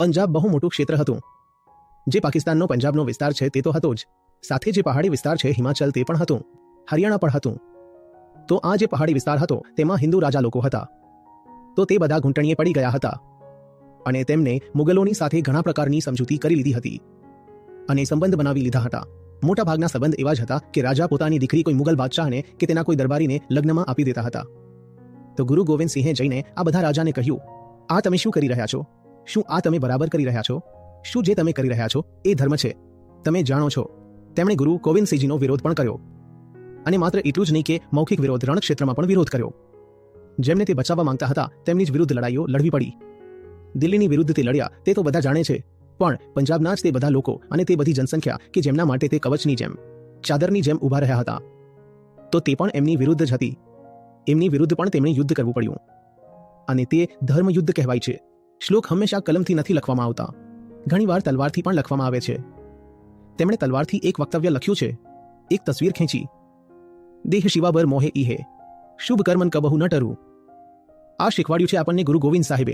પંજાબ બહુ મોટું ક્ષેત્ર હતું. જે પાકિસ્તાનનો પંજાબનો વિસ્તાર છે તે તો હતો જ, સાથે જે પહાડી વિસ્તાર છે હિમાચલ તે પણ હતું, હરિયાણા પણ હતું. તો આ જે પહાડી વિસ્તાર હતો તેમાં હિન્દુ રાજા લોકો હતા. તો તે બધા ઘૂંટણીએ પડી ગયા હતા અને તેમને મુગલોની સાથે ઘણા પ્રકારની સમજૂતી કરી લીધી હતી અને સંબંધ બનાવી લીધા હતા. મોટા ભાગના સંબંધ એવા જ હતા કે રાજા પોતાની દીકરી કોઈ મુગલ બાદશાહને કે તેના કોઈ દરબારીને લગ્નમાં આપી દેતા હતા. તો ગુરુ ગોવિંદ સિંહે જઈને આ બધા રાજાને કહ્યું, આ તમે શું કરી રહ્યા છો? શું આ તમે બરાબર કરી રહ્યા છો? શું જે તમે કરી રહ્યા છો એ ધર્મ છે? તમે જાણો છો. તેમણે ગુરુ ગોવિંદસિંહજીનો વિરોધ પણ કર્યો અને માત્ર એટલું જ નહીં કે મૌખિક વિરોધ, રણક્ષેત્રમાં પણ વિરોધ કર્યો. જેમને તે બચાવવા માંગતા હતા તેમની જ વિરુદ્ધ લડાઈઓ લડવી પડી. દિલ્હીની વિરુદ્ધ તે લડ્યા તે તો બધા જાણે છે, પણ પંજાબના જ તે બધા લોકો અને તે બધી જનસંખ્યા કે જેમના માટે તે કવચની જેમ, ચાદરની જેમ ઊભા રહ્યા હતા, તો તે પણ એમની વિરુદ્ધ જ હતી. એમની વિરુદ્ધ પણ તેમણે યુદ્ધ કરવું પડ્યું અને તે ધર્મયુદ્ધ કહેવાય છે. શ્લોક હંમેશા કલમથી નથી લખવામાં આવતા, ઘણીવાર તલવારથી પણ લખવામાં આવે છે. તેમણે તલવારથી એક વક્તવ્ય લખ્યું છે, એક તસવીર ખેંચી, દેહ શિવાબર મોહે ઈહે, શુભ કર્મન કબહુ ન ટરું. આ શીખવાડ્યું છે આપણને ગુરુ ગોવિંદ સાહેબે.